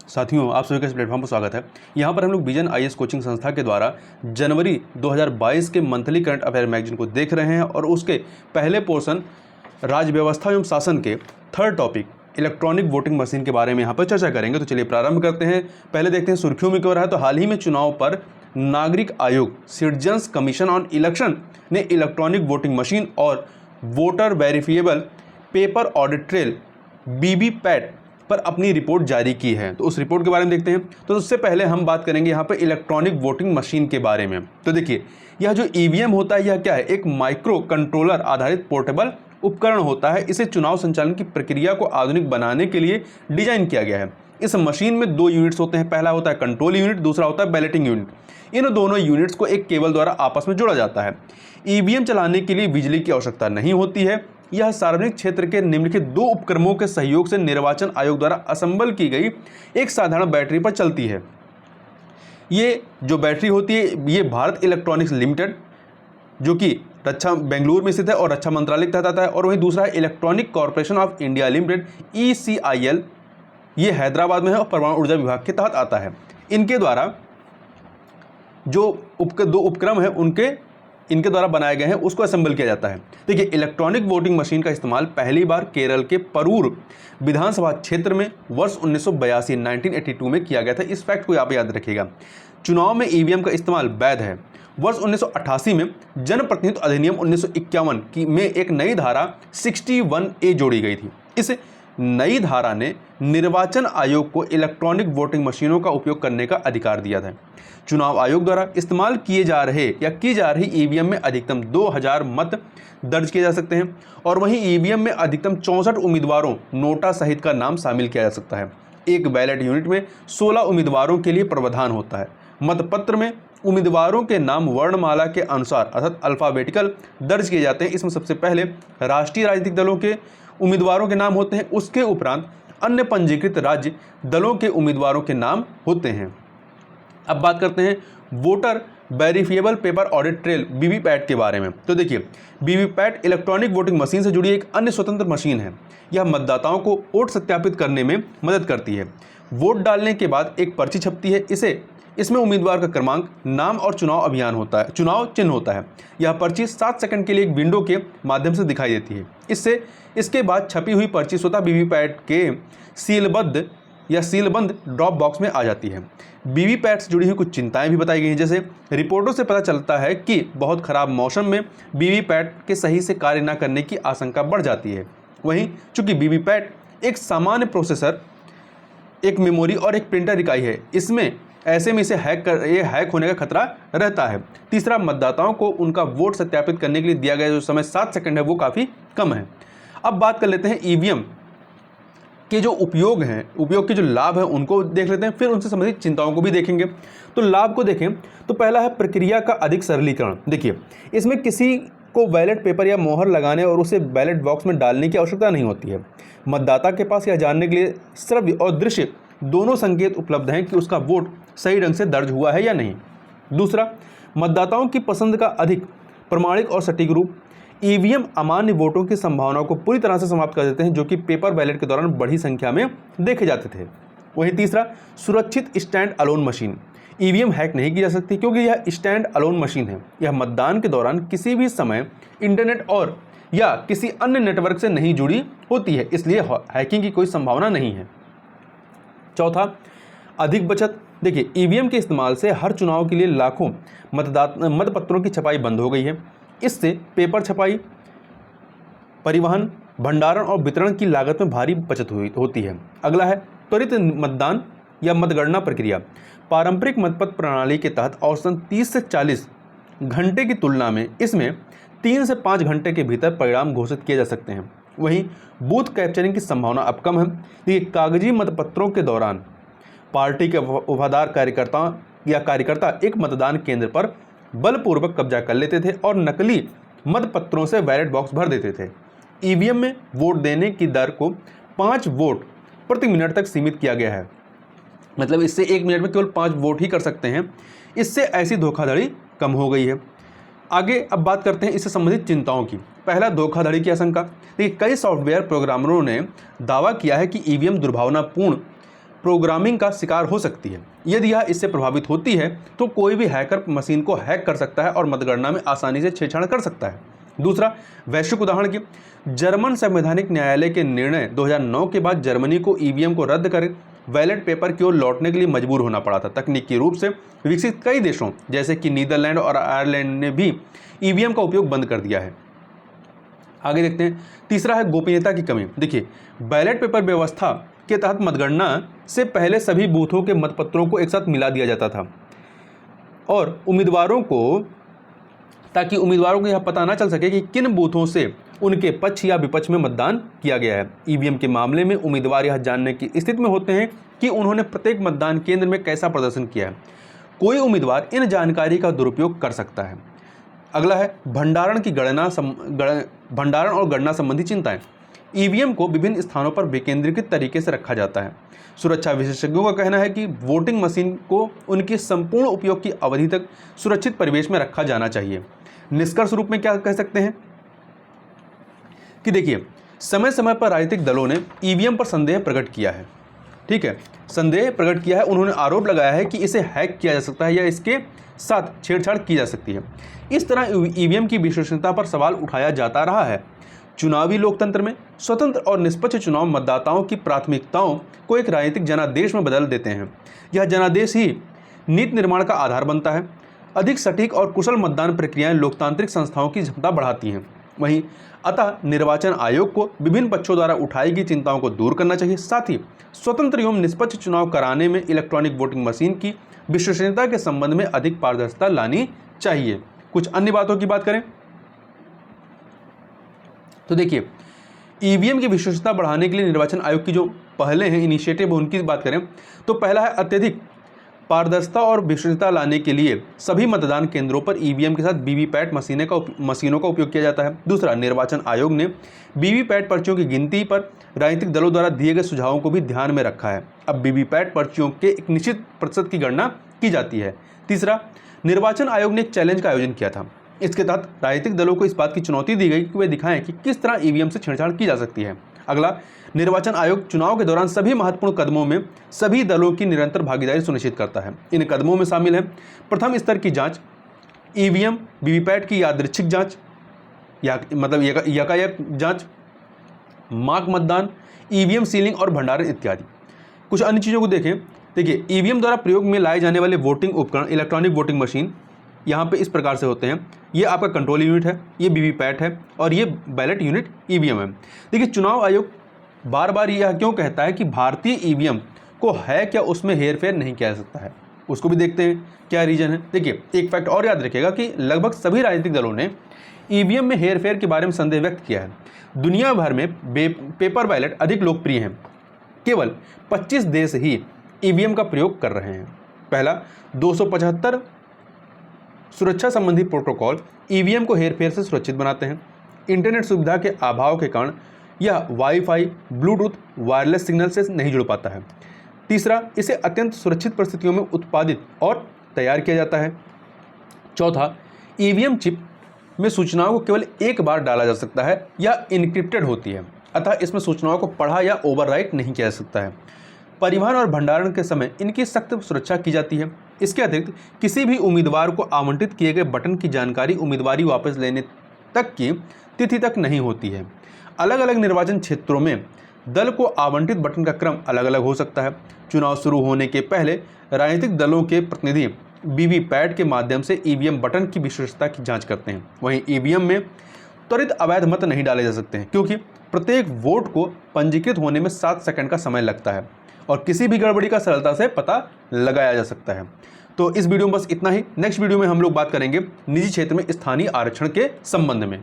साथियों, आप सभी का इस प्लेटफॉर्म पर स्वागत है। यहाँ पर हम लोग विजन आईएएस कोचिंग संस्था के द्वारा जनवरी 2022 के मंथली करंट अफेयर मैगजीन को देख रहे हैं और उसके पहले पोर्शन राज्य व्यवस्था एवं शासन के third topic electronic voting machine के बारे में यहाँ पर चर्चा करेंगे। तो चलिए प्रारंभ करते हैं। पहले देखते हैं सुर्खियों में क्यों रहा है। तो हाल ही में चुनाव पर नागरिक आयोग सिटीजन्स कमीशन ऑन इलेक्शन ने इलेक्ट्रॉनिक वोटिंग मशीन और voter verifiable paper audit trail VVPAT पर अपनी रिपोर्ट जारी की है। तो उस रिपोर्ट के बारे में देखते हैं। तो उससे पहले हम बात करेंगे यहाँ पे इलेक्ट्रॉनिक वोटिंग मशीन के बारे में। तो देखिए, यह जो ईवीएम होता है यह क्या है, एक माइक्रो कंट्रोलर आधारित पोर्टेबल उपकरण होता है। इसे चुनाव संचालन की प्रक्रिया को आधुनिक बनाने के लिए डिजाइन किया गया है। इस मशीन में दो यूनिट्स होते हैं, पहला होता है कंट्रोल यूनिट, दूसरा होता है बैलेटिंग यूनिट। इन दोनों यूनिट्स को एक केबल द्वारा आपस में जोड़ा जाता है। ईवीएम चलाने के लिए बिजली की आवश्यकता नहीं होती है। यह सार्वजनिक क्षेत्र के निम्नलिखित दो उपक्रमों के सहयोग से निर्वाचन आयोग द्वारा असेंबल की गई एक साधारण बैटरी पर चलती है। ये जो बैटरी होती है ये भारत इलेक्ट्रॉनिक्स लिमिटेड जो कि रक्षा बेंगलुरु में स्थित है और रक्षा मंत्रालय के तहत आता है, और वहीं दूसरा है electronic corporation of India limited ECIL, ये हैदराबाद में है और परमाणु ऊर्जा विभाग के तहत आता है। इनके द्वारा जो दो उपक्रम है इनके द्वारा बनाए गए हैं उसको असेंबल किया जाता है। देखिए, इलेक्ट्रॉनिक वोटिंग मशीन का इस्तेमाल पहली बार केरल के परूर विधानसभा क्षेत्र में वर्ष 1982 में किया गया था। इस फैक्ट को आप याद रखिएगा। चुनाव में ईवीएम का इस्तेमाल वैध है। वर्ष 1988 में जनप्रतिनिधित्व अधिनियम 1951 में एक नई धारा 61A जोड़ी गई थी। इस नई धारा ने निर्वाचन आयोग को इलेक्ट्रॉनिक वोटिंग मशीनों का उपयोग करने का अधिकार दिया था। चुनाव आयोग द्वारा इस्तेमाल किए जा रहे या की जा रही ईवीएम में अधिकतम 2000 मत दर्ज किए जा सकते हैं, और वहीं ईवीएम में अधिकतम 64 उम्मीदवारों नोटा सहित का नाम शामिल किया जा सकता है। एक बैलेट यूनिट में 16 उम्मीदवारों के लिए प्रावधान होता है। मतपत्र में उम्मीदवारों के नाम वर्णमाला के अनुसार अर्थात अल्फाबेटिकल दर्ज किए जाते हैं। इसमें सबसे पहले राष्ट्रीय राजनीतिक दलों के उम्मीदवारों के नाम होते हैं, उसके उपरांत अन्य पंजीकृत राज्य दलों के उम्मीदवारों के नाम होते हैं। अब बात करते हैं voter verifiable paper audit trail VVPAT के बारे में। तो देखिए, वीवीपैट इलेक्ट्रॉनिक वोटिंग मशीन से जुड़ी एक अन्य स्वतंत्र मशीन है। यह मतदाताओं को वोट सत्यापित करने में मदद करती है। वोट डालने के बाद एक पर्ची छपती है। इसमें उम्मीदवार का क्रमांक, नाम और चुनाव चिन्ह होता है। यह पर्ची 7 सेकंड के लिए एक विंडो के माध्यम से दिखाई देती है। इसके बाद छपी हुई पर्ची स्वतः वीवीपैट के सीलबंद ड्रॉप बॉक्स में आ जाती है। वीवीपैट से जुड़ी हुई कुछ चिंताएं भी बताई गई हैं। जैसे रिपोर्टों से पता चलता है कि बहुत खराब मौसम में वीवीपैट के सही से कार्य न करने की आशंका बढ़ जाती है। वहीं चूंकि वीवीपैट एक सामान्य प्रोसेसर, एक मेमोरी और एक प्रिंटर इकाई है, ऐसे में इसे हैक होने का खतरा रहता है। तीसरा, मतदाताओं को उनका वोट सत्यापित करने के लिए दिया गया जो समय 7 सेकंड है वो काफ़ी कम है। अब बात कर लेते हैं ईवीएम के जो उपयोग के जो लाभ हैं उनको देख लेते हैं, फिर उनसे संबंधित चिंताओं को भी देखेंगे। तो लाभ को देखें तो पहला है प्रक्रिया का अधिक सरलीकरण। देखिए, इसमें किसी को बैलेट पेपर या मोहर लगाने और उसे बैलेट बॉक्स में डालने की आवश्यकता नहीं होती है। मतदाता के पास यह जानने के लिए श्रव्य और दृश्य दोनों संकेत उपलब्ध हैं कि उसका वोट सही ढंग से दर्ज हुआ है या नहीं। दूसरा, मतदाताओं की पसंद का अधिक प्रमाणिक और सटीक रूप। ईवीएम अमान्य वोटों की संभावनाओं को पूरी तरह से समाप्त कर देते हैं जो कि पेपर बैलेट के दौरान बड़ी संख्या में देखे जाते थे। वहीं तीसरा, सुरक्षित stand alone machine. EVM hack नहीं की जा सकती क्योंकि यह स्टैंड अलोन मशीन है। यह मतदान के दौरान किसी भी समय इंटरनेट और या किसी अन्य नेटवर्क से नहीं जुड़ी होती है, इसलिए हैकिंग की कोई संभावना नहीं है। चौथा, अधिक बचत। देखिए, ईवीएम के इस्तेमाल से हर चुनाव के लिए लाखों मतपत्रों की छपाई बंद हो गई है। इससे पेपर छपाई, परिवहन, भंडारण और वितरण की लागत में भारी बचत होती है। अगला है त्वरित मतदान या मतगणना प्रक्रिया। पारंपरिक मतपत्र प्रणाली के तहत औसतन 30 से 40 घंटे की तुलना में इसमें 3 से 5 घंटे के भीतर परिणाम घोषित किए जा सकते हैं। वहीं बूथ कैप्चरिंग की संभावना अब कम है। ये कागजी मतपत्रों के दौरान पार्टी के वफादार कार्यकर्ता एक मतदान केंद्र पर बलपूर्वक कब्जा कर लेते थे और नकली मतपत्रों से बैलेट बॉक्स भर देते थे। ईवीएम में वोट देने की दर को 5 वोट प्रति मिनट तक सीमित किया गया है। मतलब इससे 1 मिनट में केवल 5 वोट ही कर सकते हैं। इससे ऐसी धोखाधड़ी कम हो गई है। आगे अब बात करते हैं इससे संबंधित चिंताओं की। पहला, धोखाधड़ी की आशंका। देखिए, कई सॉफ्टवेयर प्रोग्रामरों ने दावा किया है कि ईवीएम दुर्भावनापूर्ण प्रोग्रामिंग का शिकार हो सकती है। यदि यह इससे प्रभावित होती है तो कोई भी हैकर मशीन को हैक कर सकता है और मतगणना में आसानी से छेड़छाड़ कर सकता है। दूसरा, वैश्विक उदाहरण की जर्मन संवैधानिक न्यायालय के निर्णय 2009 के बाद जर्मनी को ईवीएम को रद्द कर बैलेट पेपर की ओर लौटने के लिए मजबूर होना पड़ा था। तकनीकी रूप से विकसित कई देशों जैसे कि नीदरलैंड और आयरलैंड ने भी ईवीएम का उपयोग बंद कर दिया है। आगे देखते हैं। तीसरा है गोपनीयता की कमी। देखिए, बैलेट पेपर व्यवस्था के तहत मतगणना से पहले सभी बूथों के मतपत्रों को एक साथ मिला दिया जाता था और ताकि उम्मीदवारों को यह पता ना चल सके कि किन बूथों से उनके पक्ष या विपक्ष में मतदान किया गया है। ईवीएम के मामले में उम्मीदवार यह जानने की स्थिति में होते हैं कि उन्होंने प्रत्येक मतदान केंद्र में कैसा प्रदर्शन किया है। कोई उम्मीदवार इन जानकारी का दुरुपयोग कर सकता है। अगला है भंडारण और गणना संबंधी चिंताएं। ईवीएम को विभिन्न स्थानों पर विकेंद्रीकृत तरीके से रखा जाता है। सुरक्षा विशेषज्ञों का कहना है कि वोटिंग मशीन को उनके संपूर्ण उपयोग की अवधि तक सुरक्षित परिवेश में रखा जाना चाहिए। निष्कर्ष रूप में क्या कह सकते हैं कि देखिए, समय समय पर राजनीतिक दलों ने ईवीएम पर संदेह प्रकट किया है। ठीक है, संदेह प्रकट किया है। उन्होंने आरोप लगाया है कि इसे हैक किया जा सकता है या इसके साथ छेड़छाड़ की जा सकती है। इस तरह ईवीएम की विश्वसनीयता पर सवाल उठाया जाता रहा है। चुनावी लोकतंत्र में स्वतंत्र और निष्पक्ष चुनाव मतदाताओं की प्राथमिकताओं को एक राजनीतिक जनादेश में बदल देते हैं। यह जनादेश ही नीति निर्माण का आधार बनता है। अधिक सटीक और कुशल मतदान प्रक्रियाएं लोकतांत्रिक संस्थाओं की क्षमता बढ़ाती हैं। वहीं अतः निर्वाचन आयोग को विभिन्न पक्षों द्वारा उठाई गई चिंताओं को दूर करना चाहिए। साथ ही स्वतंत्र एवं निष्पक्ष चुनाव कराने में इलेक्ट्रॉनिक वोटिंग मशीन की विश्वसनीयता के संबंध में अधिक पारदर्शिता लानी चाहिए। कुछ अन्य बातों की बात करें तो देखिए, ईवीएम की विश्वसनीयता बढ़ाने के लिए निर्वाचन आयोग की जो पहले हैं इनिशिएटिव उनकी बात करें तो पहला है अत्यधिक पारदर्शिता और विश्वसनीयता लाने के लिए सभी मतदान केंद्रों पर ईवीएम के साथ वीवीपैट मशीनों का उपयोग किया जाता है। दूसरा, निर्वाचन आयोग ने वीवीपैट पर्चियों की गिनती पर राजनीतिक दलों द्वारा दिए गए सुझावों को भी ध्यान में रखा है। अब वीवीपैट पर्चियों के एक निश्चित प्रतिशत की गणना की जाती है। तीसरा, निर्वाचन आयोग ने एक चैलेंज का आयोजन किया था। इसके तहत राजनीतिक दलों को इस बात की चुनौती दी गई कि वे दिखाएं कि किस तरह ईवीएम से छेड़छाड़ की जा सकती है। अगला, निर्वाचन आयोग चुनाव के दौरान सभी महत्वपूर्ण कदमों में सभी दलों की निरंतर भागीदारी सुनिश्चित करता है। इन कदमों में शामिल है प्रथम स्तर की जांच, ईवीएम वीवीपैट की यादृच्छिक जांच यकायक जांच, माक मतदान, ईवीएम सीलिंग और भंडारण इत्यादि। कुछ अन्य चीज़ों को देखें। देखिए, ईवीएम द्वारा प्रयोग में लाए जाने वाले वोटिंग उपकरण इलेक्ट्रॉनिक वोटिंग मशीन यहाँ पे इस प्रकार से होते हैं। ये आपका कंट्रोल यूनिट है, ये वीवीपैट है और ये बैलेट यूनिट ईवीएम है। देखिए, चुनाव आयोग बार बार यह क्यों कहता है कि भारतीय ईवीएम को हैक या उसमें हेरफेर नहीं किया जा सकता है, उसको भी देखते हैं क्या रीजन है। देखिए, एक फैक्ट और याद रखिएगा कि लगभग सभी राजनीतिक दलों ने ईवीएम में हेरफेर के बारे में संदेह व्यक्त किया है। दुनिया भर में पेपर बैलेट अधिक लोकप्रिय हैं। केवल 25 देश ही ईवीएम का प्रयोग कर रहे हैं। पहला, 275 सुरक्षा संबंधी प्रोटोकॉल ईवीएम को हेरफेर से सुरक्षित बनाते हैं। इंटरनेट सुविधा के अभाव के कारण यह वाईफाई, ब्लूटूथ, वायरलेस सिग्नल से नहीं जुड़ पाता है। तीसरा, इसे अत्यंत सुरक्षित परिस्थितियों में उत्पादित और तैयार किया जाता है। चौथा, ईवीएम चिप में सूचनाओं को केवल एक बार डाला जा सकता है या इनक्रिप्टेड होती है, अतः इसमें सूचनाओं को पढ़ा या ओवरराइट नहीं किया जा सकता है। परिवहन और भंडारण के समय इनकी सख्त सुरक्षा की जाती है। इसके अतिरिक्त किसी भी उम्मीदवार को आवंटित किए गए बटन की जानकारी उम्मीदवारी वापस लेने तक की तिथि तक नहीं होती है। अलग अलग निर्वाचन क्षेत्रों में दल को आवंटित बटन का क्रम अलग अलग हो सकता है। चुनाव शुरू होने के पहले राजनीतिक दलों के प्रतिनिधि वीवीपैट के माध्यम से ईवीएम बटन की विश्वसनीयता की जांच करते हैं। वहीं ईवीएम में त्वरित अवैध मत नहीं डाले जा सकते हैं क्योंकि प्रत्येक वोट को पंजीकृत होने में 7 सेकंड का समय लगता है और किसी भी गड़बड़ी का सरलता से पता लगाया जा सकता है। तो इस वीडियो में बस इतना ही। नेक्स्ट वीडियो में हम लोग बात करेंगे निजी क्षेत्र में स्थानीय आरक्षण के संबंध में।